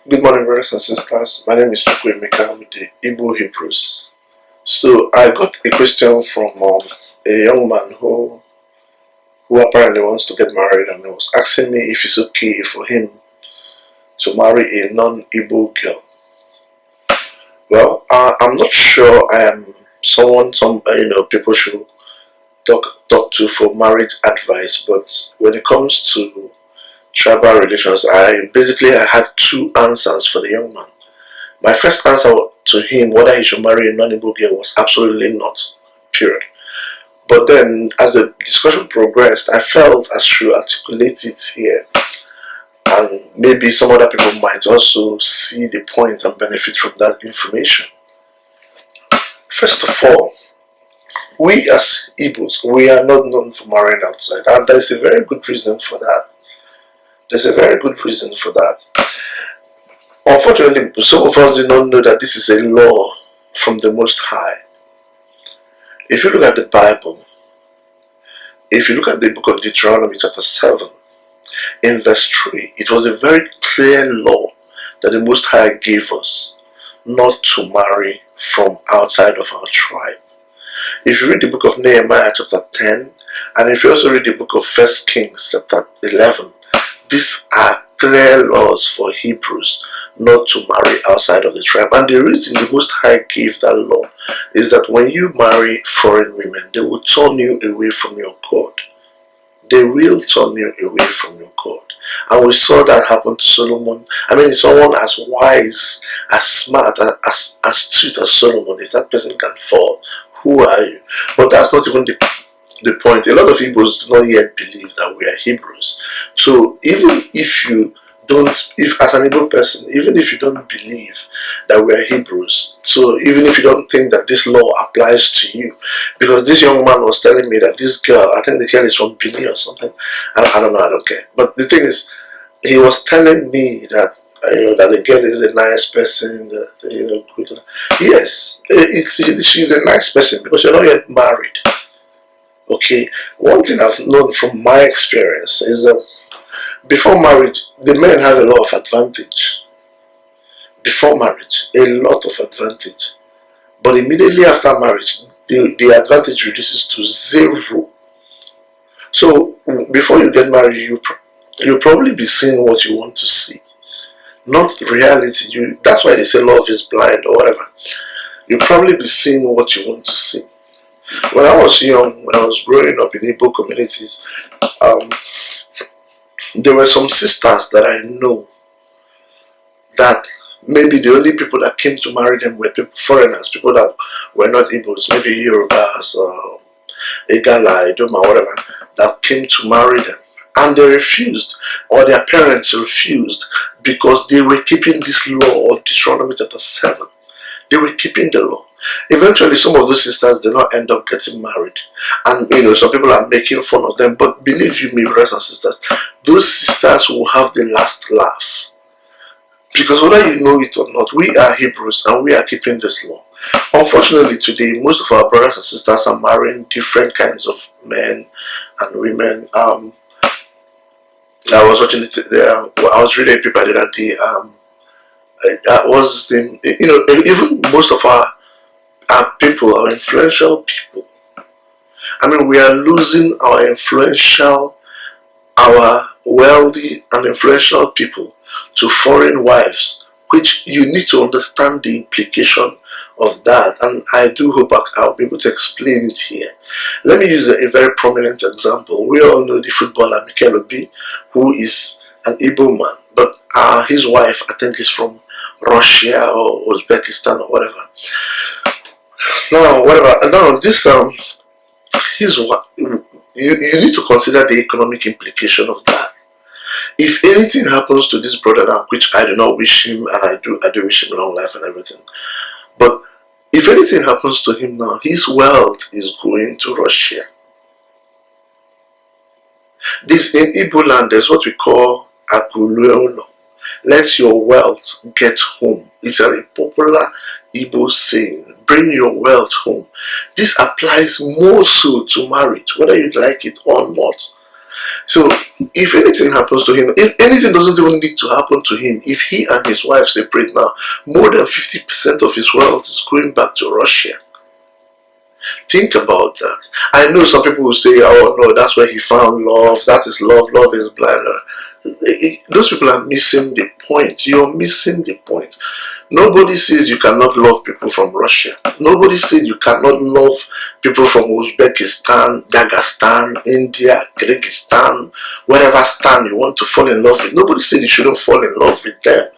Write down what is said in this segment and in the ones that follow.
Good morning, brothers and sisters. My name is Chukwemeka with the Igbo Hebrews. So I got a question from a young man who apparently wants to get married, and he was asking me if it's okay for him to marry a non-Igbo girl. Well, I'm not sure I am someone people should talk to for marriage advice, but when it comes to tribal relations, I had two answers for the young man. My first answer to him, whether he should marry a non-Igbo girl, was absolutely not. Period. But then, as the discussion progressed, I felt I should articulate it here, and maybe some other people might also see the point and benefit from that information. First of all, we as Igbos, we are not known for marrying outside, and there's a very good reason for that. There's a very good reason for that. Unfortunately, some of us do not know that this is a law from the Most High. If you look at the Bible, if you look at the book of Deuteronomy chapter 7, in verse 3, it was a very clear law that the Most High gave us not to marry from outside of our tribe. If you read the book of Nehemiah chapter 10, and if you also read the book of 1 Kings chapter 11, these are clear laws for Hebrews not to marry outside of the tribe. And the reason the Most High gave that law is that when you marry foreign women, they will turn you away from your God. They will turn you away from your God. And we saw that happen to Solomon. I mean, someone as wise, as smart, as astute as Solomon, if that person can fall, who are you? But that's not even the point. A lot of Igbos do not yet believe that we are Hebrews. So even if you don't, if as an Igbo person, even if you don't believe that we are Hebrews, so even if you don't think that this law applies to you, because this young man was telling me that this girl, I think the girl is from Benin or something, I don't know, I don't care. But the thing is, he was telling me that that the girl is a nice person, good. Yes, she's a nice person because you're not yet married. Okay, one thing I've known from my experience is that before marriage, the men have a lot of advantage. Before marriage, a lot of advantage. But immediately after marriage, the advantage reduces to zero. So before you get married, you'll probably be seeing what you want to see, not reality. That's why they say love is blind or whatever. You'll probably be seeing what you want to see. When I was young, when I was growing up in Igbo communities, there were some sisters that I know that maybe the only people that came to marry them were foreigners, people that were not Igbos, maybe Yorubas or Igala, Idoma, whatever, that came to marry them. And they refused, or their parents refused, because they were keeping this law of Deuteronomy chapter 7. They were keeping the law. Eventually, some of those sisters did not end up getting married. And, some people are making fun of them. But believe you me, brothers and sisters, those sisters will have the last laugh. Because whether you know it or not, we are Hebrews and we are keeping this law. Unfortunately, today, most of our brothers and sisters are marrying different kinds of men and women. I was watching it there. I was reading a paper the other day. Even most of our people, our influential people. I mean, we are losing our influential, our wealthy and influential people to foreign wives, which you need to understand the implication of that. And I do hope I'll be able to explain it here. Let me use a very prominent example. We all know the footballer Mikel Obi, who is an Igbo man, but his wife, I think, is from Russia or Uzbekistan or whatever. Now this you need to consider the economic implication of that. If anything happens to this brother now, which I do not wish him, and I do wish him long life and everything, but if anything happens to him now, his wealth is going to Russia. This in Igbo land, there's what we call akuluono. Let your wealth get home. It's a popular Igbo saying. Bring your wealth home. This applies more so to marriage, whether you like it or not. So if anything happens to him, if anything doesn't even need to happen to him, if he and his wife separate now, more than 50% of his wealth is going back to Russia. Think about that. I know some people will say, oh no, that's where he found love, that is love, love is blind. Those people are missing the point. You're missing the point. Nobody says you cannot love people from Russia. Nobody says you cannot love people from Uzbekistan, Dagestan, India, Kyrgyzstan, wherever stan you want to fall in love with. Nobody said you shouldn't fall in love with them.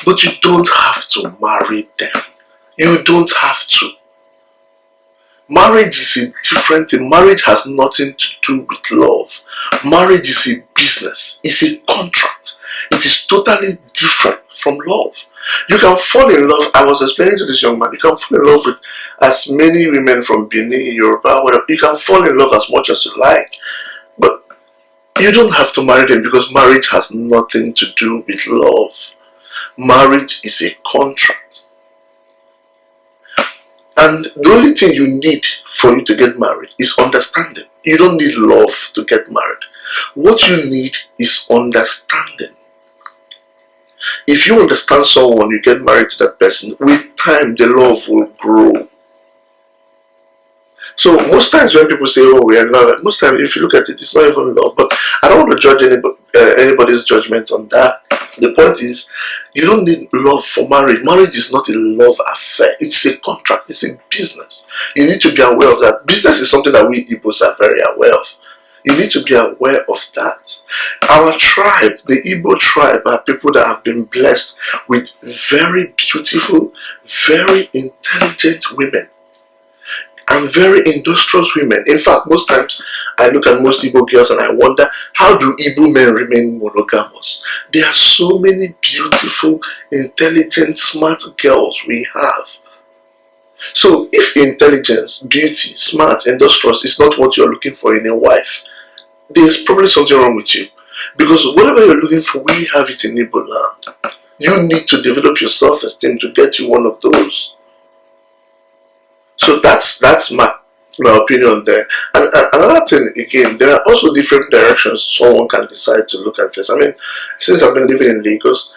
But you don't have to marry them. You don't have to. Marriage is a different thing. Marriage has nothing to do with love. Marriage is a business. It's a contract. It is totally different from love. You can fall in love. I was explaining to this young man, you can fall in love with as many women from Benin, Yoruba, whatever. You can fall in love as much as you like. But you don't have to marry them, because marriage has nothing to do with love. Marriage is a contract. And the only thing you need for you to get married is understanding. You don't need love to get married. What you need is understanding. If you understand someone, you get married to that person, with time the love will grow. So most times when people say, oh, we are in love, most times if you look at it, it's not even love. But I don't want to judge anybody's judgment on that. The point is, you don't need love for marriage. Marriage is not a love affair. It's a contract. It's a business. You need to be aware of that. Business is something that we Igbos are very aware of. You need to be aware of that. Our tribe, the Igbo tribe, are people that have been blessed with very beautiful, very intelligent women. And very industrious women. In fact, most times I look at most Igbo girls and I wonder, how do Igbo men remain monogamous? There are so many beautiful, intelligent, smart girls we have. So if intelligence, beauty, smart, industrious is not what you're looking for in a wife, there's probably something wrong with you. Because whatever you're looking for, we have it in Igbo land. You need to develop your self-esteem to get you one of those. So that's my opinion there. And another thing, again, there are also different directions someone can decide to look at this. I mean, since I've been living in Lagos,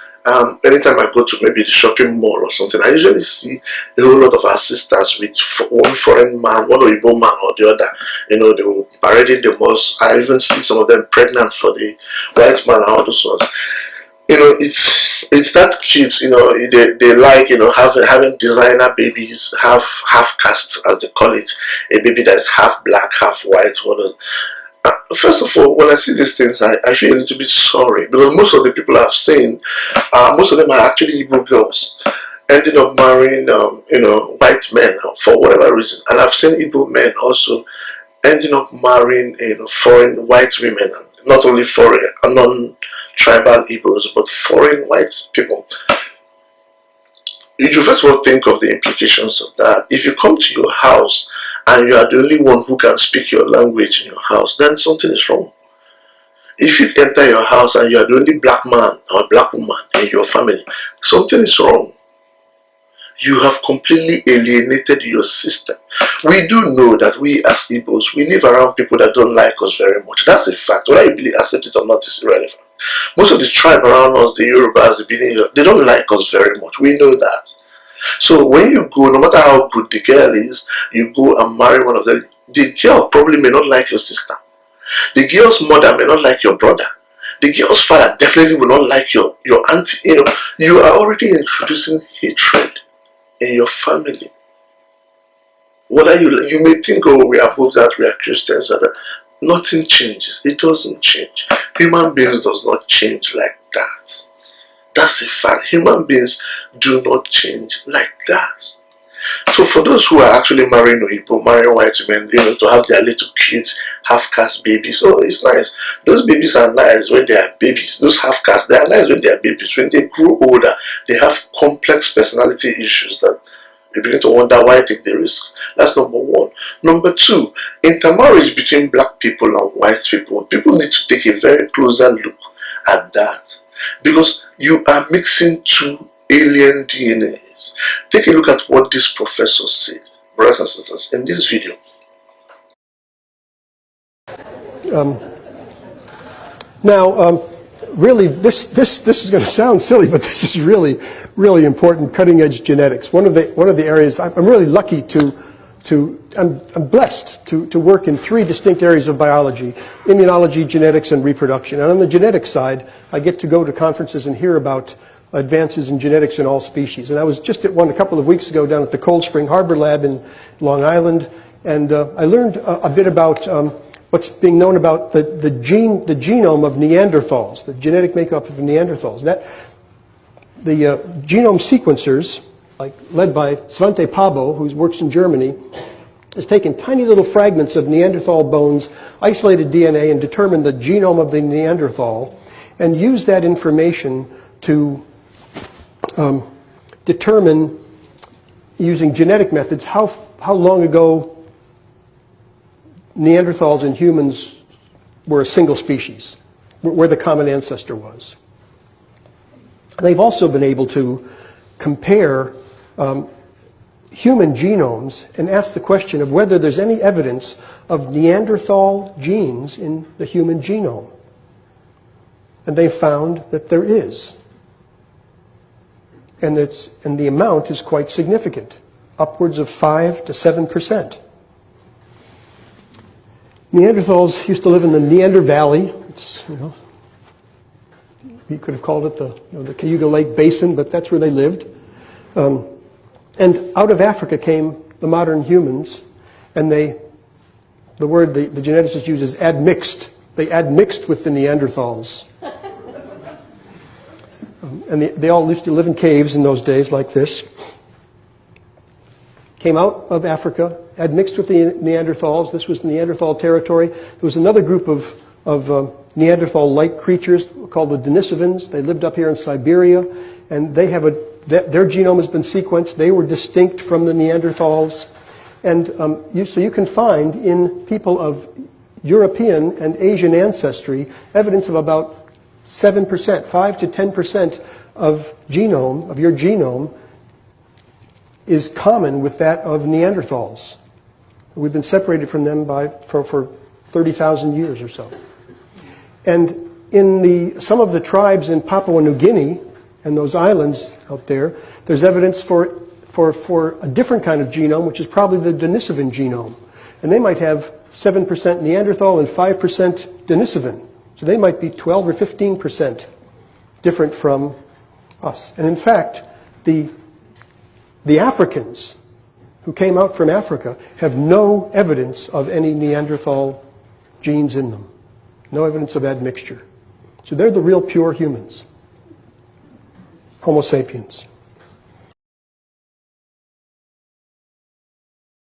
anytime I go to maybe the shopping mall or something, I usually see a whole lot of our sisters with one foreign man, one Igbo man or the other. You know, they will parading the malls. I even see some of them pregnant for the white man and all those ones. You know, it's that cute. You know, they like, you know, having designer babies, half caste as they call it, a baby that's half black, half white. First of all, when I see these things, I feel a little bit sorry, because most of the people I've seen, most of them are actually Igbo girls ending up marrying, you know, white men for whatever reason. And I've seen Igbo men also ending up marrying, you know, foreign white women, and not only foreign, non-tribal Igbos, but foreign white people. You first of all think of the implications of that. If you come to your house and you are the only one who can speak your language in your house, then something is wrong. If you enter your house and you are the only black man or black woman in your family, something is wrong. You have completely alienated your system. We do know that we as Igbos, we live around people that don't like us very much. That's a fact. Whether you believe, accept it or not is irrelevant. Most of the tribe around us, the Yorubas, the Benin, they don't like us very much. We know that. So when you go, no matter how good the girl is, you go and marry one of them, the girl probably may not like your sister. The girl's mother may not like your brother. The girl's father definitely will not like your auntie. You know, you are already introducing hatred in your family. Whether you may think, oh, we are above that, we are Christians, nothing changes. It doesn't change. Human beings does not change like that. That's a fact. Human beings do not change like that. So for those who are actually marrying Igbo, marrying white women, you know, to have their little cute half-caste babies, oh, it's nice. Those babies are nice when they are babies. Those half-caste, they are nice when they are babies. When they grow older, they have complex personality issues that you begin to wonder why take the risk. That's number one. Number two, intermarriage between black people and white people. People need to take a very closer look at that, because you are mixing two alien DNAs. Take a look at what this professor said, brothers and sisters, in this video. Now, really, this is going to sound silly, but this is really, really important cutting-edge genetics. One of the areas I'm really lucky I'm blessed to work in three distinct areas of biology: immunology, genetics, and reproduction. And on the genetics side, I get to go to conferences and hear about advances in genetics in all species. And I was just at one a couple of weeks ago down at the Cold Spring Harbor Lab in Long Island, and I learned a bit about what's being known about the genome of Neanderthals, the genetic makeup of Neanderthals. The genome sequencers, led by Svante Pabo, who works in Germany, has taken tiny little fragments of Neanderthal bones, isolated DNA, and determined the genome of the Neanderthal, and used that information to determine, using genetic methods, how long ago Neanderthals and humans were a single species, where the common ancestor was. They've also been able to compare human genomes and ask the question of whether there's any evidence of Neanderthal genes in the human genome. And they found that there is. And the amount is quite significant, upwards of 5 to 7%. Neanderthals used to live in the Neander Valley. You could have called it the Cayuga Lake Basin, but that's where they lived. And out of Africa came the modern humans, and the word the geneticist uses, admixed. They admixed with the Neanderthals. And they all used to live in caves in those days like this. Came out of Africa, admixed with the Neanderthals. This was Neanderthal territory. There was another group of Neanderthal-like creatures called the Denisovans. They lived up here in Siberia, and their genome has been sequenced. They were distinct from the Neanderthals. And so you can find in people of European and Asian ancestry evidence of about 7%, 5 to 10% of your genome is common with that of Neanderthals. We've been separated from them for 30,000 years or so. And in some of the tribes in Papua New Guinea and those islands out there, there's evidence for a different kind of genome, which is probably the Denisovan genome. And they might have 7% Neanderthal and 5% Denisovan. So they might be 12 or 15% different from us. And in fact, the Africans who came out from Africa have no evidence of any Neanderthal genes in them. No evidence of admixture. So they're the real pure humans. Homo sapiens.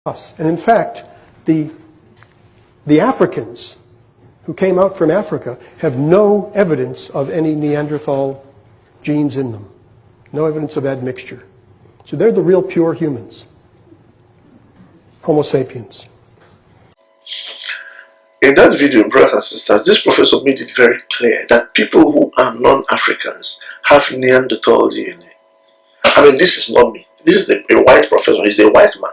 Us. And in fact, the Africans who came out from Africa have no evidence of any Neanderthal genes in them. No evidence of admixture. So they're the real pure humans. Homo sapiens. In that video, brothers and sisters, this professor made it very clear that people who are non-Africans have Neanderthal DNA. I mean, this is not me. This is a white professor. He's a white man.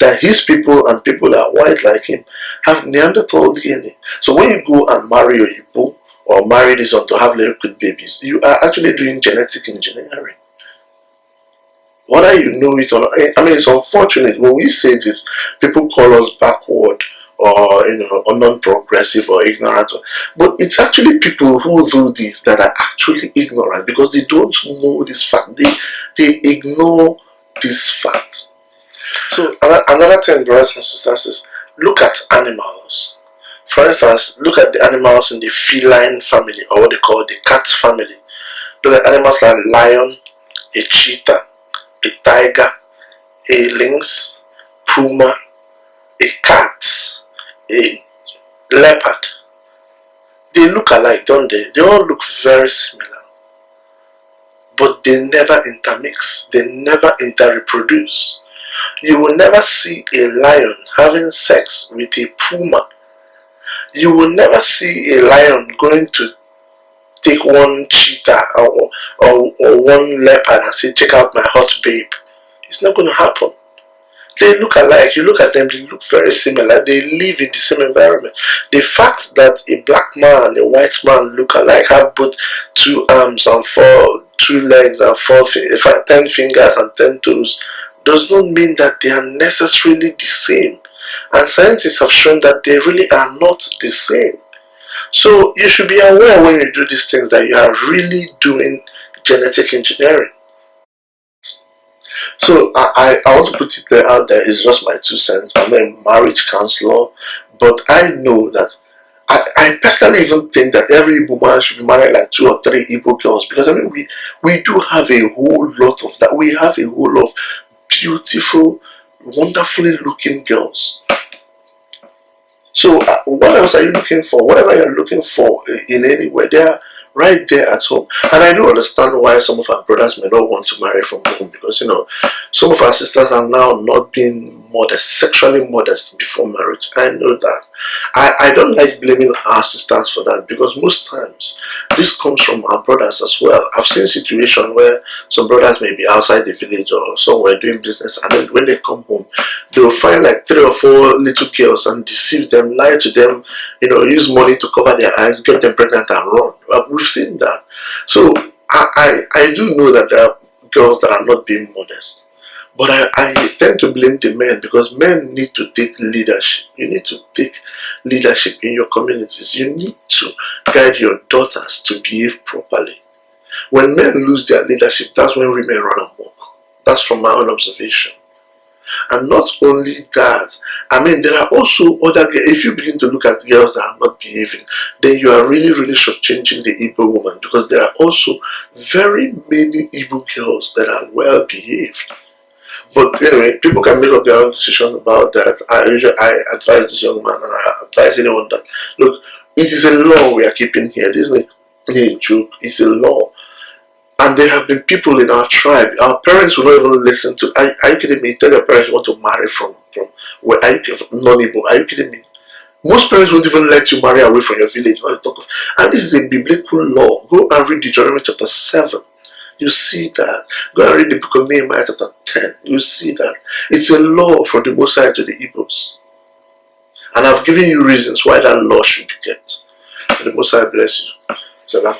That his people and people that are white like him have Neanderthal DNA. So when you go and marry a Igbo or marry this one to have liquid babies, you are actually doing genetic engineering. Whether you know it or not, I mean, it's unfortunate when we say this, people call us backward or or non-progressive or ignorant. But it's actually people who do this that are actually ignorant because they don't know this fact. They ignore this fact. So another thing, brothers and sisters, is look at animals. For instance, look at the animals in the feline family, or what they call the cat family. Look at animals like lion, a cheetah, a tiger, a lynx, puma, a cat, a leopard. They look alike, don't they? They all look very similar. But they never intermix. They never interreproduce. You will never see a lion having sex with a puma. You will never see a lion going to take one cheetah or one leopard and say, check out my hot babe. It's not going to happen. They look alike. You look at them, they look very similar. They live in the same environment. The fact that a black man, a white man look alike, have both 2 arms and 2 legs and 10 fingers and 10 toes, does not mean that they are necessarily the same. And scientists have shown that they really are not the same. So you should be aware when you do these things that you are really doing genetic engineering. So I want to put it there out there. It's just my 2 cents. I'm not a marriage counselor, but I know that I personally even think that every Igbo man should be married like 2 or 3 Igbo girls, because I mean we do have a whole lot of that. We have a whole lot of beautiful, wonderfully looking girls. So what else are you looking for? Whatever you're looking for in anywhere, they are right there at home. And I do understand why some of our brothers may not want to marry from home, because some of our sisters are now not being modest, sexually modest before marriage. I know that. I don't like blaming our sisters for that, because most times this comes from our brothers as well. I've seen situations where some brothers may be outside the village or somewhere doing business, and then when they come home, they will find like 3 or 4 little girls and deceive them, lie to them, use money to cover their eyes, get them pregnant and run. We've seen that. So I do know that there are girls that are not being modest. But I tend to blame the men, because men need to take leadership. You need to take leadership in your communities. You need to guide your daughters to behave properly. When men lose their leadership, that's when women run amok. That's from my own observation. And not only that, I mean, there are also other girls. If you begin to look at girls that are not behaving, then you are really, really shortchanging the Igbo woman, because there are also very many Igbo girls that are well behaved. But anyway, people can make up their own decision about that. I advise this young man, and I advise anyone that, look, it is a law we are keeping here. This isn't a joke. It's a law. And there have been people in our tribe. Our parents will not even listen to. Are you kidding me? Tell your parents you want to marry from where? Are you non-Igbo? Are you kidding me? Most parents won't even let you marry away from your village. And this is a biblical law. Go and read Deuteronomy chapter 7. You see that. Go and read the book of Nehemiah chapter 10. You see that. It's a law for the Most High to the Igbos. And I've given you reasons why that law should be kept. The Most High bless you. Salam.